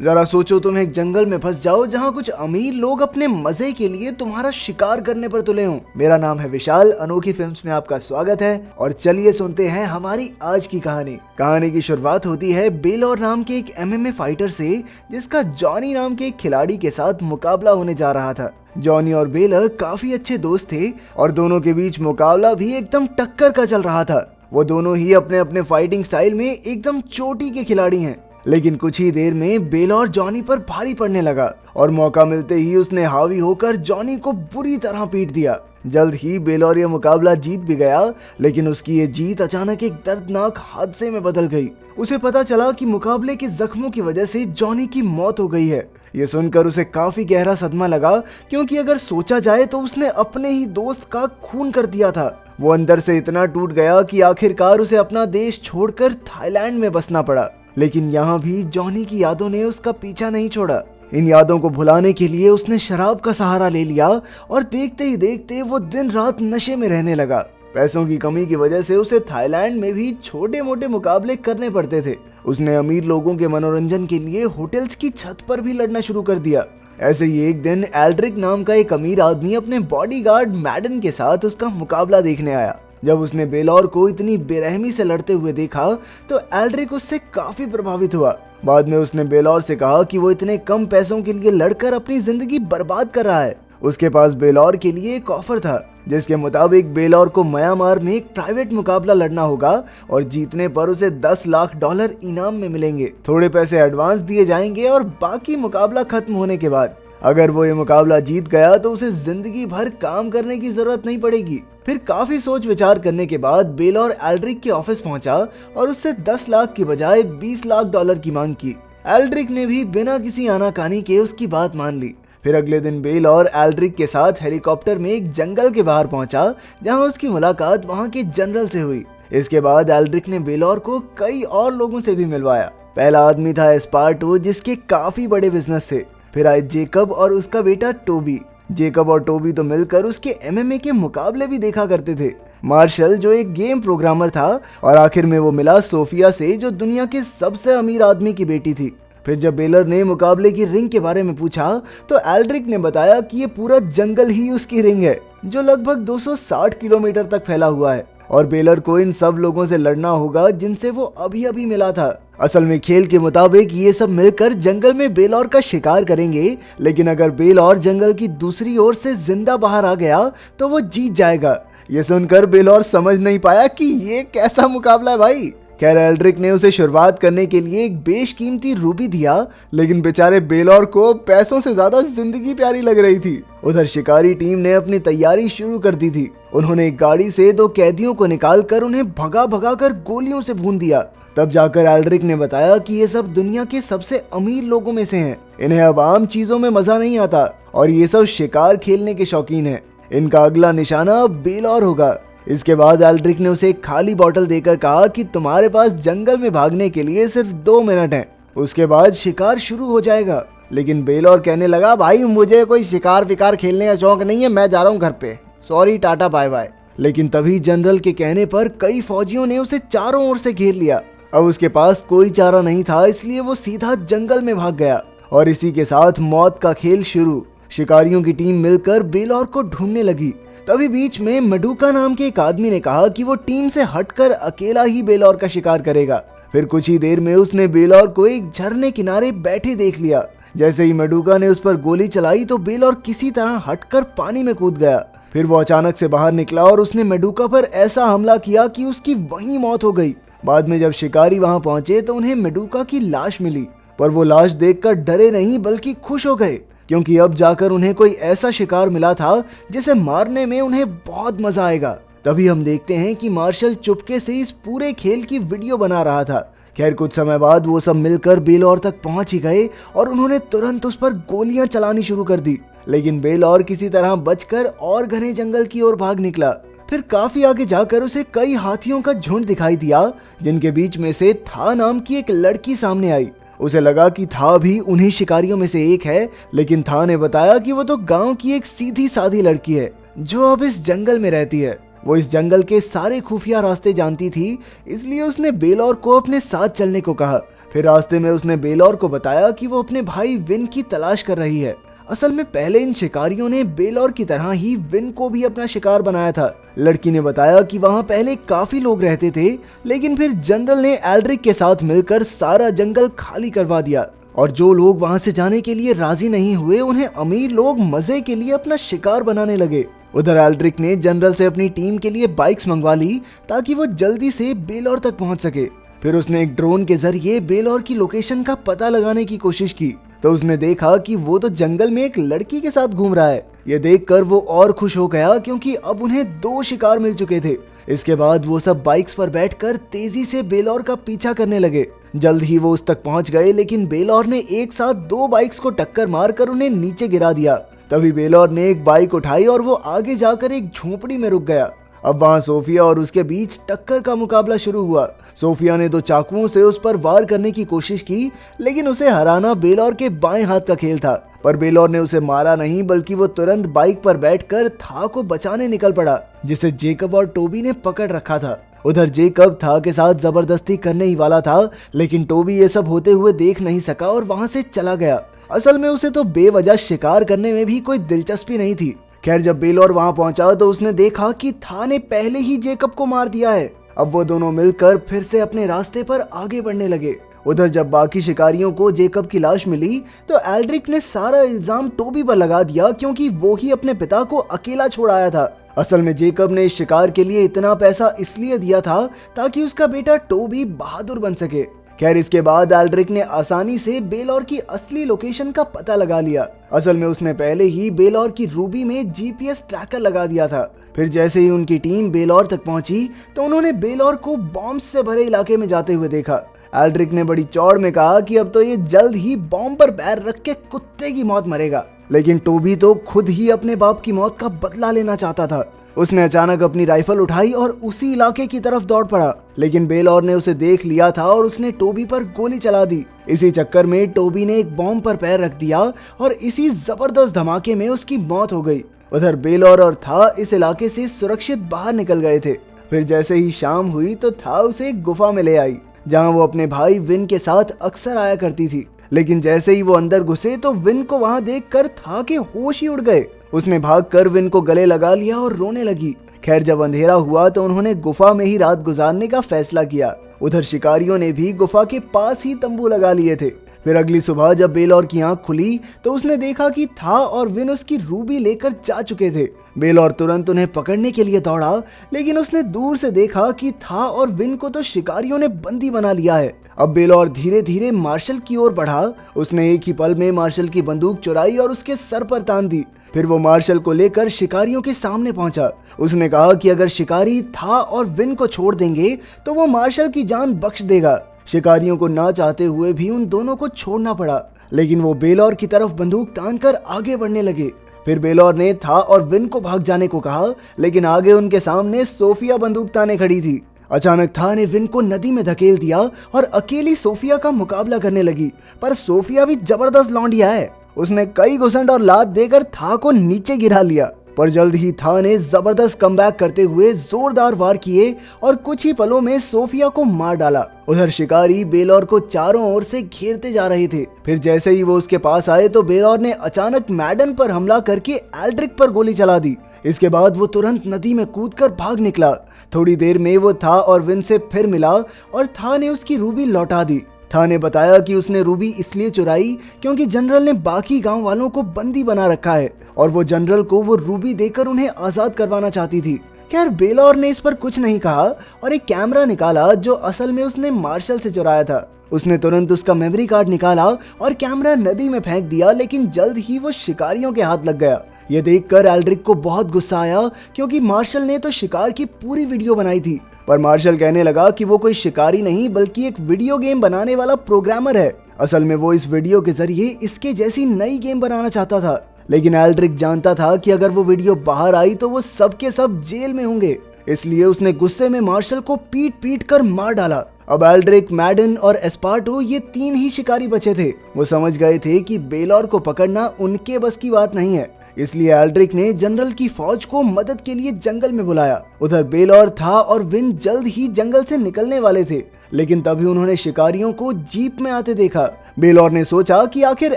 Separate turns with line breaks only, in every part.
जरा सोचो तुम एक जंगल में फंस जाओ जहाँ कुछ अमीर लोग अपने मजे के लिए तुम्हारा शिकार करने पर तुले हों। मेरा नाम है विशाल, अनोखी फिल्म्स में आपका स्वागत है और चलिए सुनते हैं हमारी आज की कहानी की शुरुआत होती है बेलौर नाम के एक एमएमए फाइटर से, जिसका जॉनी नाम के एक खिलाड़ी के साथ मुकाबला होने जा रहा था। जॉनी और बेलर काफी अच्छे दोस्त थे और दोनों के बीच मुकाबला भी एकदम टक्कर का चल रहा था। वो दोनों ही अपने अपने फाइटिंग स्टाइल में एकदम चोटी के खिलाड़ी हैं। लेकिन कुछ ही देर में बेलौर जॉनी पर भारी पड़ने लगा और मौका मिलते ही उसने हावी होकर जॉनी को बुरी तरह पीट दिया। जल्द ही बेलौर ये मुकाबला जीत भी गया, लेकिन उसकी ये जीत अचानक एक दर्दनाक हादसे में बदल गई। उसे पता चला कि मुकाबले के जख्मों की वजह से जॉनी की मौत हो गई है। ये सुनकर उसे काफी गहरा सदमा लगा, क्योंकि अगर सोचा जाए तो उसने अपने ही दोस्त का खून कर दिया था। वो अंदर से इतना टूट गया कि आखिरकार उसे अपना देश छोड़कर थाईलैंड में बसना पड़ा। लेकिन यहाँ भी जॉनी की यादों ने उसका पीछा नहीं छोड़ा। इन यादों को भुलाने के लिए उसने शराब का सहारा ले लिया और देखते ही देखते वो दिन रात नशे में रहने लगा। पैसों की कमी की वजह से उसे थाईलैंड में भी छोटे मोटे मुकाबले करने पड़ते थे। उसने अमीर लोगों के मनोरंजन के लिए होटल्स की छत पर भी लड़ना शुरू कर दिया। ऐसे ही एक दिन एल्ड्रिक नाम का एक अमीर आदमी अपने बॉडीगार्ड मैडन के साथ उसका मुकाबला देखने आया। जब उसने बेलौर को इतनी बेरहमी से लड़ते हुए देखा तो एल्ड्रिक उससे काफी प्रभावित हुआ। बाद में उसने बेलौर से कहा कि वो इतने कम पैसों के लिए लड़कर अपनी जिंदगी बर्बाद कर रहा है। उसके पास बेलौर के लिए एक ऑफर था, जिसके मुताबिक बेलौर को म्यांमार में एक प्राइवेट मुकाबला लड़ना होगा और जीतने पर उसे $10 लाख इनाम में मिलेंगे। थोड़े पैसे एडवांस दिए जाएंगे और बाकी मुकाबला खत्म होने के बाद अगर वो ये मुकाबला जीत गया तो उसे जिंदगी भर काम करने की जरूरत नहीं पड़ेगी। फिर काफी सोच विचार करने के बाद बेलौर एल्ड्रिक के ऑफिस पहुंचा और उससे 10 लाख की बजाय $20 लाख की मांग की। एल्ड्रिक ने भी बिना किसी आनाकानी के उसकी बात मान ली। फिर अगले दिन बेलौर एल्ड्रिक के साथ हेलीकॉप्टर में एक जंगल के बाहर पहुंचा, जहां उसकी मुलाकात वहां के जनरल से हुई। इसके बाद एल्ड्रिक ने बेलौर को कई और लोगों से भी मिलवाया। पहला आदमी था एस्पार्टो, जिसके काफी बड़े बिजनेस थे। फिर आए जेकब और उसका बेटा टोबी। जेकब और टोबी तो मिलकर उसके एमएमए के मुकाबले भी देखा करते थे। मार्शल जो एक गेम प्रोग्रामर था, और आखिर में वो मिला सोफिया से, जो दुनिया के सबसे अमीर आदमी की बेटी थी। फिर जब बेलर ने मुकाबले की रिंग के बारे में पूछा तो एल्ड्रिक ने बताया कि ये पूरा जंगल ही उसकी रिंग है, जो लगभग 260 किलोमीटर तक फैला हुआ है और बेलर को इन सब लोगों से लड़ना होगा जिनसे वो अभी अभी मिला था। असल में खेल के मुताबिक ये सब मिलकर जंगल में बेलौर का शिकार करेंगे, लेकिन अगर बेलौर जंगल की दूसरी ओर से जिंदा बाहर आ गया तो वो जीत जाएगा। ये सुनकर बेलौर समझ नहीं पाया कि ये कैसा मुकाबला है भाई। खैर एल्ड्रिक ने उसे शुरुआत करने के लिए एक बेशकीमती रूबी दिया, लेकिन बेचारे बेलौर को पैसों से ज्यादा जिंदगी प्यारी लग रही थी। उधर शिकारी टीम ने अपनी तैयारी शुरू कर दी थी। उन्होंने एक गाड़ी से 2 कैदियों को निकालकर उन्हें भगा भगा कर गोलियों से भून दिया। तब जाकर एल्ड्रिक ने बताया कि ये सब दुनिया के सबसे अमीर लोगों में से हैं। इन्हें अब आम चीजों में मजा नहीं आता और ये सब शिकार खेलने के शौकीन हैं। इनका अगला निशाना अब बेलौर होगा। इसके बाद एल्ड्रिक ने उसे एक खाली बोतल देकर कहा कि तुम्हारे पास जंगल में भागने के लिए सिर्फ 2 मिनट हैं, उसके बाद शिकार शुरू हो जाएगा। लेकिन बेलौर कहने लगा, भाई मुझे कोई शिकार विकार खेलने का शौक नहीं है, मैं जा रहा हूँ घर पे, सॉरी टाटा बाय बाय। लेकिन तभी जनरल के कहने पर कई फौजियों ने उसे चारों ओर से घेर लिया। अब उसके पास कोई चारा नहीं था, इसलिए वो सीधा जंगल में भाग गया और इसी के साथ मौत का खेल शुरू। शिकारियों की टीम मिलकर बेलौर को ढूंढने लगी। तभी बीच में मेडुका नाम के एक आदमी ने कहा कि वो टीम से हटकर अकेला ही बेलौर का शिकार करेगा। फिर कुछ ही देर में उसने बेलौर को एक झरने किनारे बैठे देख लिया। जैसे ही मेडुका ने उस पर गोली चलाई तो बेलौर किसी तरह हटकर पानी में कूद गया। फिर वो अचानक से बाहर निकला और उसने मेडुका पर ऐसा हमला किया कि उसकी वहीं मौत हो गई। बाद में जब शिकारी वहां पहुंचे तो उन्हें मेडुका की लाश मिली, पर वो लाश देखकर डरे नहीं बल्कि खुश हो गए, क्योंकि अब जाकर उन्हें कोई ऐसा शिकार मिला था जिसे मारने में उन्हें बहुत मजा आएगा। तभी हम देखते हैं कि मार्शल चुपके से इस पूरे खेल की वीडियो बना रहा था। खैर कुछ समय बाद वो सब मिलकर बेलौर तक पहुंच ही गए और उन्होंने तुरंत उस पर गोलियां चलानी शुरू कर दी। लेकिन बेलौर किसी तरह बचकर और घने जंगल की ओर भाग निकला। फिर काफी आगे जाकर उसे कई हाथियों का झुंड दिखाई दिया, जिनके बीच में से था नाम की एक लड़की सामने आई। उसे लगा कि था भी उन्हीं शिकारियों में से एक है, लेकिन था ने बताया कि वो तो गांव की एक सीधी सादी लड़की है जो अब इस जंगल में रहती है। वो इस जंगल के सारे खुफिया रास्ते जानती थी, इसलिए उसने बेलौर को अपने साथ चलने को कहा। फिर रास्ते में उसने बेलौर को बताया कि वो अपने भाई विन की तलाश कर रही है। असल में पहले इन शिकारियों ने बेलौर की तरह ही विन को भी अपना शिकार बनाया था। लड़की ने बताया कि वहाँ पहले काफी लोग रहते थे, लेकिन फिर जनरल ने एल्ड्रिक के साथ मिलकर सारा जंगल खाली करवा दिया और जो लोग वहाँ से जाने के लिए राजी नहीं हुए उन्हें अमीर लोग मजे के लिए अपना शिकार बनाने लगे। उधर एल्ड्रिक ने जनरल से अपनी टीम के लिए बाइक्स मंगवा ली ताकि वो जल्दी से बेलौर तक पहुंच सके। फिर उसने एक ड्रोन के जरिए बेलौर की लोकेशन का पता लगाने की कोशिश की तो उसने देखा कि वो तो जंगल में एक लड़की के साथ घूम रहा है। ये देखकर वो और खुश हो गया क्योंकि अब उन्हें 2 शिकार मिल चुके थे। इसके बाद वो सब बाइक्स पर बैठकर तेजी से बेलौर का पीछा करने लगे। जल्द ही वो उस तक पहुंच गए, लेकिन बेलौर ने एक साथ 2 बाइक्स को टक्कर मारकर उन्हें नीचे गिरा दिया। तभी बेलौर ने एक बाइक उठाई और वो आगे जाकर एक झोपड़ी में रुक गया। अब वहाँ सोफिया और उसके बीच टक्कर का मुकाबला शुरू हुआ। सोफिया ने 2 चाकुओं से उस पर वार करने की कोशिश की, लेकिन उसे हराना बेलौर के बाएं हाथ का खेल था। पर बेलौर ने उसे मारा नहीं, बल्कि वो तुरंत बाइक पर बैठकर था को बचाने निकल पड़ा, जिसे जेकब और टोबी ने पकड़ रखा था। उधर जेकब था के साथ जबरदस्ती करने ही वाला था, लेकिन टोबी ये सब होते हुए देख नहीं सका और वहाँ से चला गया। असल में उसे तो बेवजह शिकार करने में भी कोई दिलचस्पी नहीं थी। खैर, जब बेलौर वहाँ पहुंचा तो उसने देखा कि था ने पहले ही जेकब को मार दिया है। अब वो दोनों मिलकर फिर से अपने रास्ते पर आगे बढ़ने लगे। उधर जब बाकी शिकारियों को जेकब की लाश मिली तो एल्ड्रिक ने सारा इल्जाम टोबी पर लगा दिया, क्योंकि वो ही अपने पिता को अकेला छोड़ आया था। असल में जेकब ने इस शिकार के लिए इतना पैसा इसलिए दिया था ताकि उसका बेटा टोबी बहादुर बन सके। खैर, इसके बाद एल्ड्रिक ने आसानी से बेलौर की असली लोकेशन का पता लगा लिया। असल में उसने पहले ही बेलौर की रूबी में जीपीएस ट्रैकर लगा दिया था। फिर जैसे ही उनकी टीम बेलौर तक पहुंची तो उन्होंने बेलौर को बॉम्ब से भरे इलाके में जाते हुए देखा। एल्ड्रिक ने बड़ी चौड़ में कहा कि अब तो ये जल्द ही बॉम्ब पर पैर रख के कुत्ते की मौत मरेगा। लेकिन टोबी तो खुद ही अपने बाप की मौत का बदला लेना चाहता था। उसने अचानक अपनी राइफल उठाई और उसी इलाके की तरफ दौड़ पड़ा, लेकिन बेलौर ने उसे देख लिया था और उसने टोबी पर गोली चला दी। इसी चक्कर में टोबी ने एक बॉम्ब पर पैर रख दिया और इसी जबरदस्त धमाके में उसकी मौत हो गई। उधर बेलौर और था इस इलाके से सुरक्षित बाहर निकल गए थे। फिर जैसे ही शाम हुई तो था उसे एक गुफा में ले आई, जहाँ वो अपने भाई विन के साथ अक्सर आया करती थी। लेकिन जैसे ही वो अंदर घुसे तो विन को वहाँ देखकर था के होश ही उड़ गए। उसने भागकर विन को गले लगा लिया और रोने लगी। खैर, जब अंधेरा हुआ तो उन्होंने गुफा में ही रात गुजारने का फैसला किया। उधर शिकारियों ने भी गुफा के पास ही तंबू लगा लिए थे। फिर अगली सुबह जब बेलौर की आंख खुली तो उसने देखा कि था और विन उसकी रूबी लेकर जा चुके थे। बेलौर तुरंत उन्हें पकड़ने के लिए दौड़ा, लेकिन उसने दूर से देखा कि था और विन को तो शिकारियों ने बंदी बना लिया है। अब बेलौर धीरे धीरे मार्शल की ओर बढ़ा। उसने एक ही पल में मार्शल की बंदूक चुराई और उसके सर पर तान दी। फिर वो मार्शल को लेकर शिकारियों के सामने पहुंचा। उसने कहा कि अगर शिकारी था और विन को छोड़ देंगे तो वो मार्शल की जान बख्श देगा। शिकारियों को ना चाहते हुए भी उन दोनों को छोड़ना पड़ा, लेकिन वो बेलौर की तरफ बंदूक तानकर आगे बढ़ने लगे। फिर बेलौर ने था और विन को भाग जाने को कहा, लेकिन आगे उनके सामने सोफिया बंदूक ताने खड़ी थी। अचानक था ने विन को नदी में धकेल दिया और अकेली सोफिया का मुकाबला करने लगी। पर सोफिया भी जबरदस्त लौंडिया है। उसने कई घुसंड और लात देकर था को नीचे गिरा लिया। पर जल्द ही था ने जबरदस्त कमबैक करते हुए जोरदार वार किए और कुछ ही पलों में सोफिया को मार डाला। उधर शिकारी बेलौर को चारों ओर से घेरते जा रहे थे। फिर जैसे ही वो उसके पास आए तो बेलौर ने अचानक मैडन पर हमला करके एल्ड्रिक पर गोली चला दी। इसके बाद वो तुरंत नदी में कूदकर भाग निकला। थोड़ी देर में वो था और विन से फिर मिला और था ने उसकी रूबी लौटा दी। था ने बताया कि उसने रूबी इसलिए चुराई क्योंकि जनरल ने बाकी गांव वालों को बंदी बना रखा है और वो जनरल को वो रूबी देकर उन्हें आजाद करवाना चाहती थी। खैर, बेलौर ने इस पर कुछ नहीं कहा और एक कैमरा निकाला जो असल में उसने मार्शल से चुराया था। उसने तुरंत उसका मेमोरी कार्ड निकाला और कैमरा नदी में फेंक दिया, लेकिन जल्द ही वो शिकारियों के हाथ लग गया। ये देखकर एल्ड्रिक को बहुत गुस्सा आया क्योंकि मार्शल ने तो शिकार की पूरी वीडियो बनाई थी। पर मार्शल कहने लगा कि वो कोई शिकारी नहीं बल्कि एक वीडियो गेम बनाने वाला प्रोग्रामर है। असल में वो इस वीडियो के जरिए इसके जैसी नई गेम बनाना चाहता था। लेकिन एल्ड्रिक जानता था कि अगर वो वीडियो बाहर आई तो वो सब के सब जेल में होंगे, इसलिए उसने गुस्से में मार्शल को पीट पीट कर मार डाला। अब एल्ड्रिक, मैडन और एस्पार्टो ये 3 ही शिकारी बचे थे। वो समझ गए थे कि बेलौर को पकड़ना उनके बस की बात नहीं है, इसलिए एल्ड्रिक ने जनरल की फौज को मदद के लिए जंगल में बुलाया। उधर बेलौर था और विन जल्द ही जंगल से निकलने वाले थे, लेकिन तभी उन्होंने शिकारियों को जीप में आते देखा। बेलौर ने सोचा कि आखिर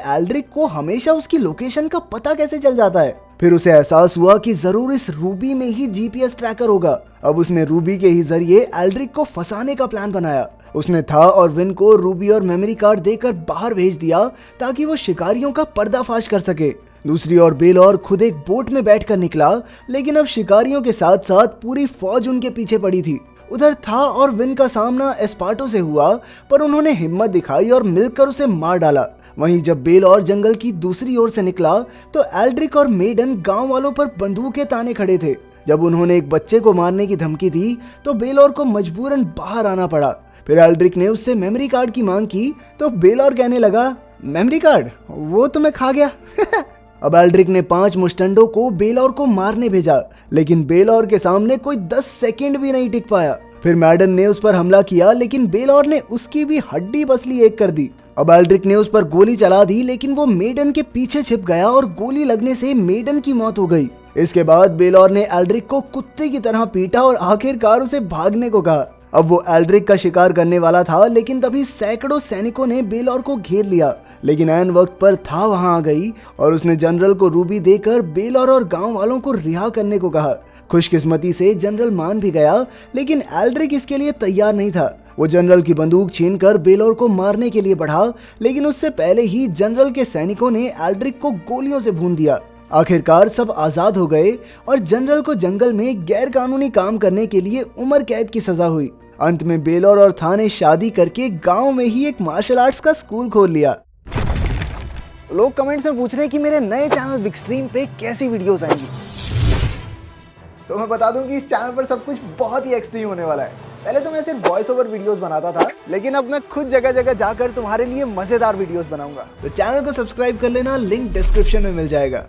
एल्ड्रिक को हमेशा उसकी लोकेशन का पता कैसे चल जाता है। फिर उसे एहसास हुआ कि जरूर इस रूबी में ही जीपीएस ट्रैकर होगा। अब उसने रूबी के ही जरिए एल्ड्रिक को फंसाने का प्लान बनाया। उसने था और विन को रूबी और मेमोरी कार्ड देकर बाहर भेज दिया ताकि वो शिकारियों का पर्दाफाश कर सके। दूसरी ओर बेलौर खुद एक बोट में बैठकर निकला, लेकिन अब शिकारियों के साथ साथ पूरी फौज उनके पीछे पड़ी थी। उधर था और विन का सामना एस्पार्टो से हुआ, पर उन्होंने हिम्मत दिखाई और मिलकर उसे मार डाला। वहीं जब बेलौर जंगल की दूसरी ओर से निकला तो एल्ड्रिक और मेडन गांव वालों पर बंदूकें ताने खड़े थे। जब उन्होंने एक बच्चे को मारने की धमकी दी तो बेलौर को मजबूरन बाहर आना पड़ा। फिर एल्ड्रिक ने उससे मेमोरी कार्ड की मांग की तो बेलौर कहने लगा, मेमोरी कार्ड वो तो मैं खा गया। अब एल्ड्रिक ने 5 मुस्टंडों को बेलौर को मारने भेजा, लेकिन बेलौर के सामने कोई 10 सेकंड भी नहीं टिक पाया। फिर मैडन ने उस पर हमला किया, लेकिन बेलौर ने उसकी भी हड्डी पसली एक कर दी। अब एल्ड्रिक ने उस पर गोली चला दी, लेकिन वो मेडन के पीछे छिप गया और गोली लगने से मेडन की मौत हो गई। इसके बाद बेलौर ने एल्ड्रिक को कुत्ते की तरह पीटा और आखिरकार उसे भागने को कहा। अब वो एल्ड्रिक का शिकार करने वाला था, लेकिन तभी सैकड़ों सैनिकों ने बेलौर को घेर लिया। लेकिन ऐन वक्त पर था वहां आ गई और उसने जनरल को रूबी देकर बेलौर और गांव वालों को रिहा करने को कहा। खुशकिस्मती से जनरल मान भी गया, लेकिन एल्ड्रिक इसके लिए तैयार नहीं था। वो जनरल की बंदूक छीनकर बेलौर को मारने के लिए बढ़ा, लेकिन उससे पहले ही जनरल के सैनिकों ने एल्ड्रिक को गोलियों से भून दिया। आखिरकार सब आजाद हो गए और जनरल को जंगल में गैर कानूनी काम करने के लिए उम्र कैद की सजा हुई। अंत में बेलौर और था ने शादी करके गांव में ही एक मार्शल आर्ट्स का स्कूल खोल लिया। लोग कमेंट्स में पूछ रहे हैं कि मेरे नए चैनल बिगस्ट्रीम पे कैसी वीडियोस आएंगी, तो मैं बता दूं कि इस चैनल पर सब कुछ बहुत ही एक्सट्रीम होने वाला है। पहले तो मैं सिर्फ वॉइस ओवर वीडियोस बनाता था, लेकिन अब मैं खुद जगह जगह जाकर तुम्हारे लिए मजेदार वीडियोस बनाऊंगा। तो चैनल को सब्सक्राइब कर लेना, लिंक डिस्क्रिप्शन में मिल जाएगा।